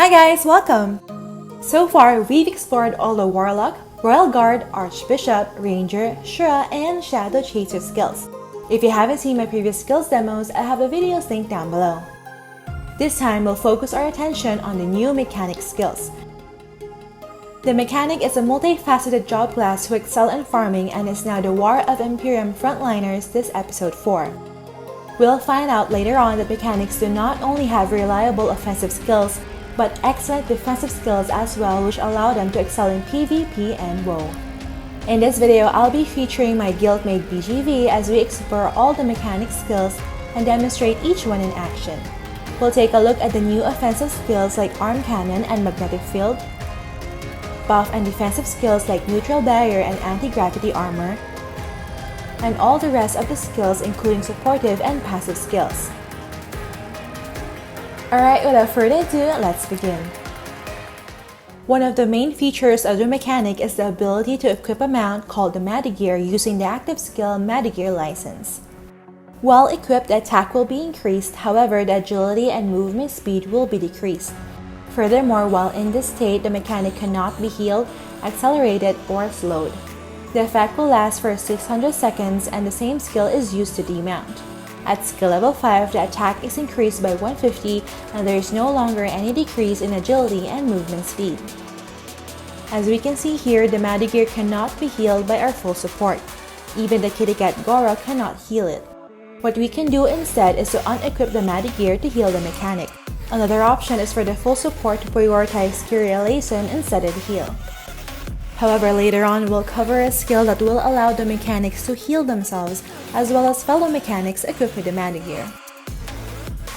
Hi guys, welcome! So far, we've explored all the Warlock, Royal Guard, Archbishop, Ranger, Shura, and Shadow Chaser skills. If you haven't seen my previous skills demos, I have the videos linked down below. This time, we'll focus our attention on the new mechanic skills. The mechanic is a multifaceted job class who excel in farming and is now the War of Imperium frontliners this episode 4. We'll find out later on that mechanics do not only have reliable offensive skills, but excellent defensive skills as well, which allow them to excel in PvP and WoW. In this video, I'll be featuring my guildmate BGV as we explore all the mechanic skills and demonstrate each one in action. We'll take a look at the new offensive skills like Arm Cannon and Magnetic Field, buff and defensive skills like Neutral Barrier and Anti-Gravity Armor, and all the rest of the skills including supportive and passive skills. Alright, without further ado, let's begin. One of the main features of the mechanic is the ability to equip a mount called the Madigear using the active skill Madigear License. While equipped, the attack will be increased, however the agility and movement speed will be decreased. Furthermore, while in this state, the mechanic cannot be healed, accelerated, or slowed. The effect will last for 600 seconds and the same skill is used to demount. At skill level 5, the attack is increased by 150 and there is no longer any decrease in agility and movement speed. As we can see here, the Madigear cannot be healed by our full support. Even the Kitty Cat Gora cannot heal it. What we can do instead is to unequip the Madigear to heal the mechanic. Another option is for the full support to prioritize Kyria Lason instead of heal. However, later on, we'll cover a skill that will allow the mechanics to heal themselves, as well as fellow mechanics equipped with the Madigear.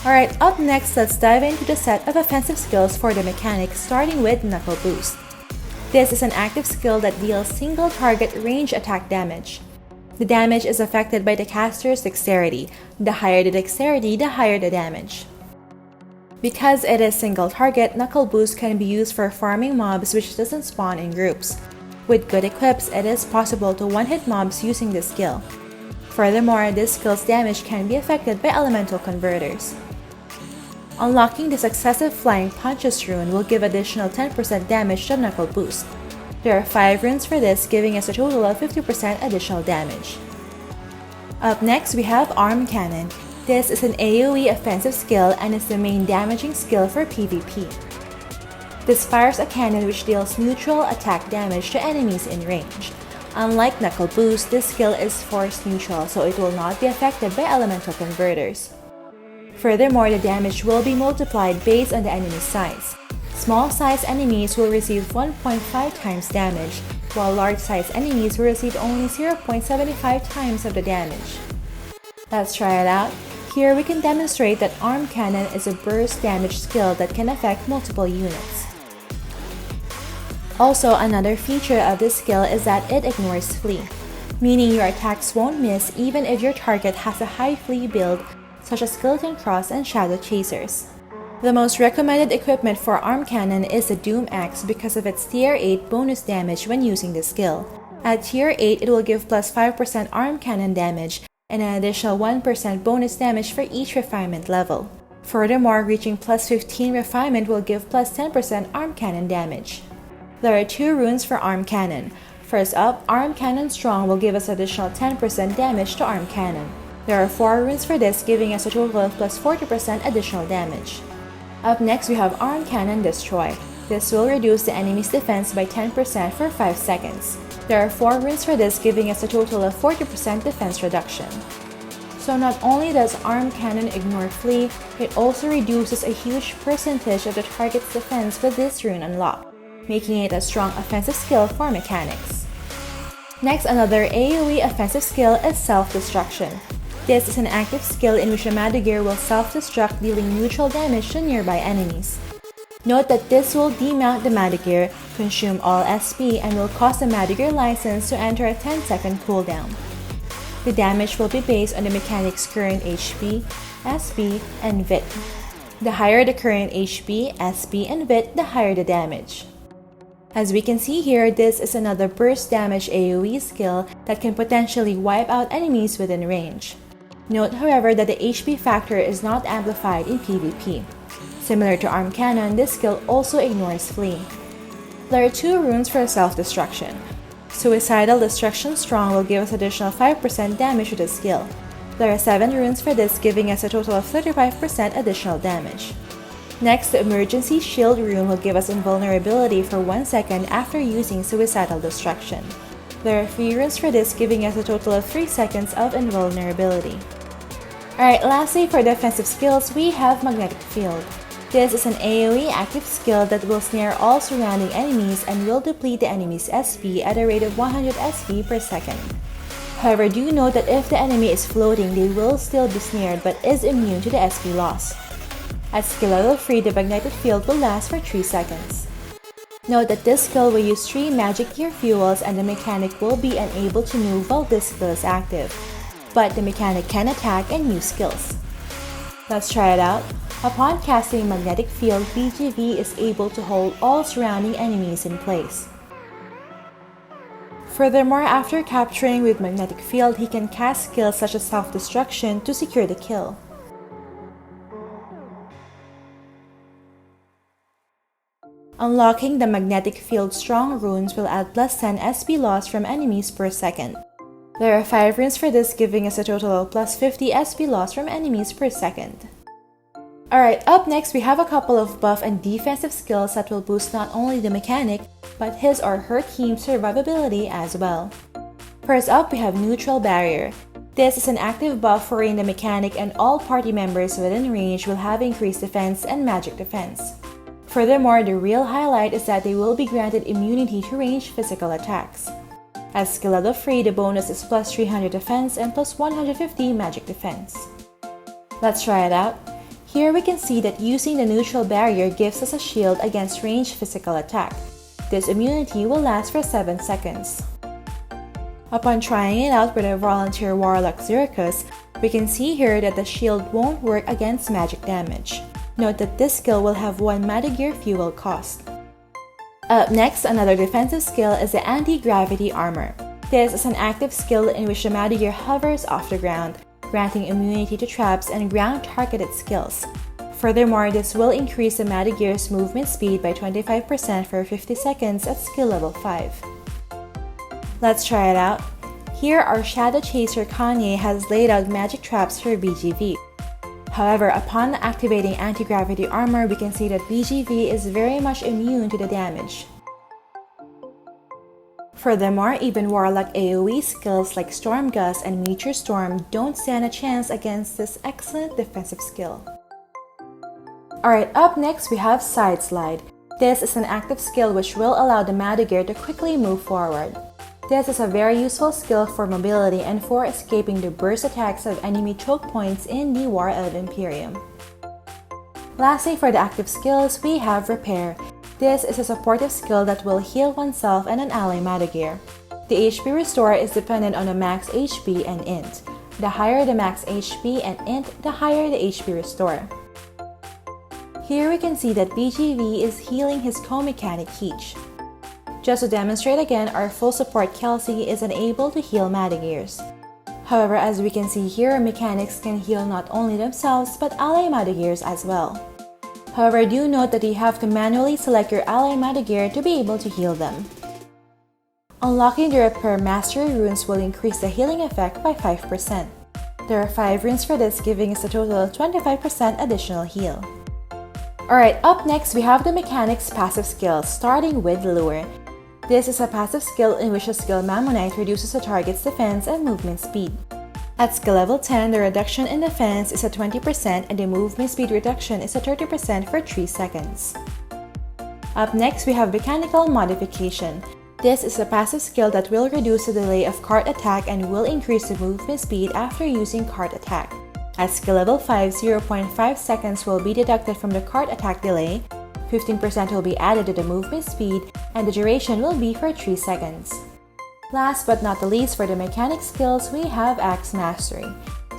Alright, up next, let's dive into the set of offensive skills for the mechanics, starting with Knuckle Boost. This is an active skill that deals single target range attack damage. The damage is affected by the caster's dexterity. The higher the dexterity, the higher the damage. Because it is single target, Knuckle Boost can be used for farming mobs which doesn't spawn in groups. With good equips, it is possible to one-hit mobs using this skill. Furthermore, this skill's damage can be affected by elemental converters. Unlocking the Successive Flying Punches rune will give additional 10% damage to Knuckle Boost. There are 5 runes for this, giving us a total of 50% additional damage. Up next, we have Arm Cannon. This is an AoE offensive skill and is the main damaging skill for PvP. This fires a cannon which deals neutral attack damage to enemies in range. Unlike Knuckle Boost, this skill is force neutral, so it will not be affected by elemental converters. Furthermore, the damage will be multiplied based on the enemy's size. Small-sized enemies will receive 1.5 times damage, while large-sized enemies will receive only 0.75 times of the damage. Let's try it out. Here we can demonstrate that Arm Cannon is a burst damage skill that can affect multiple units. Also, another feature of this skill is that it ignores flee, meaning your attacks won't miss even if your target has a high flee build such as Skeleton Cross and Shadow Chasers. The most recommended equipment for Arm Cannon is the Doom Axe because of its tier 8 bonus damage when using the skill. At tier 8, it will give plus 5% Arm Cannon damage and an additional 1% bonus damage for each refinement level. Furthermore, reaching plus 15 refinement will give plus 10% Arm Cannon damage. There are 2 runes for Arm Cannon. First up, Arm Cannon Strong will give us additional 10% damage to Arm Cannon. There are 4 runes for this, giving us a total of plus 40% additional damage. Up next, we have Arm Cannon Destroy. This will reduce the enemy's defense by 10% for 5 seconds. There are 4 runes for this, giving us a total of 40% defense reduction. So not only does Arm Cannon ignore flee, it also reduces a huge percentage of the target's defense with this rune unlocked, making it a strong offensive skill for mechanics. Next, another AoE offensive skill is Self-Destruction. This is an active skill in which the Madigear will self-destruct, dealing neutral damage to nearby enemies. Note that this will demount the Madigear, consume all SP, and will cause the Madigear license to enter a 10-second cooldown. The damage will be based on the mechanic's current HP, SP, and VIT. The higher the current HP, SP, and VIT, the higher the damage. As we can see here, this is another burst damage AoE skill that can potentially wipe out enemies within range. Note, however, that the HP factor is not amplified in PvP. Similar to Arm Cannon, this skill also ignores Flee. There are 2 runes for self-destruction. Suicidal Destruction Strong will give us additional 5% damage to the skill. There are 7 runes for this, giving us a total of 35% additional damage. Next, the Emergency Shield rune will give us invulnerability for 1 second after using Suicidal Destruction. There are 3 runes for this, giving us a total of 3 seconds of invulnerability. Alright, lastly for defensive skills, we have Magnetic Field. This is an AoE active skill that will snare all surrounding enemies and will deplete the enemy's SP at a rate of 100 SP per second. However, do note that if the enemy is floating, they will still be snared but is immune to the SP loss. At skill level 3, the Magnetic Field will last for 3 seconds. Note that this skill will use 3 magic gear fuels and the mechanic will be unable to move while this skill is active, but the mechanic can attack and use skills. Let's try it out. Upon casting Magnetic Field, BGV is able to hold all surrounding enemies in place. Furthermore, after capturing with Magnetic Field, he can cast skills such as Self-Destruction to secure the kill. Unlocking the Magnetic Field Strong runes will add plus 10 SP loss from enemies per second. There are 5 runes for this, giving us a total of plus 50 SP loss from enemies per second. Alright, up next we have a couple of buff and defensive skills that will boost not only the mechanic, but his or her team's survivability as well. First up, we have Neutral Barrier. This is an active buff for the mechanic, and all party members within range will have increased defense and magic defense. Furthermore, the real highlight is that they will be granted immunity to ranged physical attacks. At skill level 3, the bonus is plus 300 defense and plus 150 magic defense. Let's try it out. Here we can see that using the Neutral Barrier gives us a shield against ranged physical attack. This immunity will last for 7 seconds. Upon trying it out with a Volunteer Warlock Zirkus, we can see here that the shield won't work against magic damage. Note that this skill will have 1 Madagear fuel cost. Up next, another defensive skill is the Anti-Gravity Armor. This is an active skill in which the Madagear hovers off the ground, granting immunity to traps and ground-targeted skills. Furthermore, this will increase the Madagear's movement speed by 25% for 50 seconds at skill level 5. Let's try it out. Here, our Shadow Chaser Kanye has laid out magic traps for BGV. However, upon activating Anti-Gravity Armor, we can see that BGV is very much immune to the damage. Furthermore, even Warlock AoE skills like Storm Gust and Meteor Storm don't stand a chance against this excellent defensive skill. Alright, up next we have Side Slide. This is an active skill which will allow the Madagear to quickly move forward. This is a very useful skill for mobility and for escaping the burst attacks of enemy choke points in the War of Imperium. Lastly, for the active skills, we have Repair. This is a supportive skill that will heal oneself and an ally Madagear. The HP restore is dependent on the max HP and int. The higher the max HP and int, the higher the HP restore. Here we can see that BGV is healing his co-mechanic Keech. Just to demonstrate again, our full support Kelsey is unable to heal Madagears. However, as we can see here, mechanics can heal not only themselves but ally Madagears as well. However, do note that you have to manually select your ally Madagear to be able to heal them. Unlocking the Repair Mastery runes will increase the healing effect by 5%. There are 5 runes for this, giving us a total of 25% additional heal. Alright, up next we have the mechanics passive skill, starting with Lure. This is a passive skill in which the skill Mammonite reduces the target's defense and movement speed. At skill level 10, the reduction in defense is at 20% and the movement speed reduction is at 30% for 3 seconds. Up next, we have Mechanical Modification. This is a passive skill that will reduce the delay of cart attack and will increase the movement speed after using cart attack. At skill level 5, 0.5 seconds will be deducted from the cart attack delay, 15% will be added to the movement speed, and the duration will be for 3 seconds. Last but not the least, for the mechanic skills, we have Axe Mastery.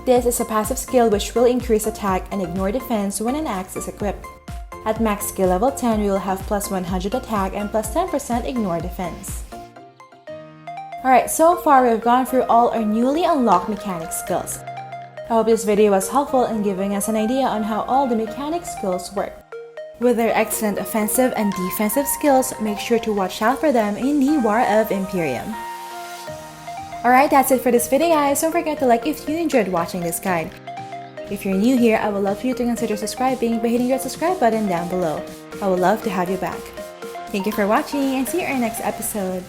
This is a passive skill which will increase attack and ignore defense when an axe is equipped. At max skill level 10, we will have plus 100 attack and plus 10% ignore defense. Alright, so far we've gone through all our newly unlocked mechanic skills. I hope this video was helpful in giving us an idea on how all the mechanic skills work. With their excellent offensive and defensive skills, make sure to watch out for them in the War of Imperium. Alright, that's it for this video guys. Don't forget to like if you enjoyed watching this guide. If you're new here, I would love for you to consider subscribing by hitting that subscribe button down below. I would love to have you back. Thank you for watching and see you in our next episode.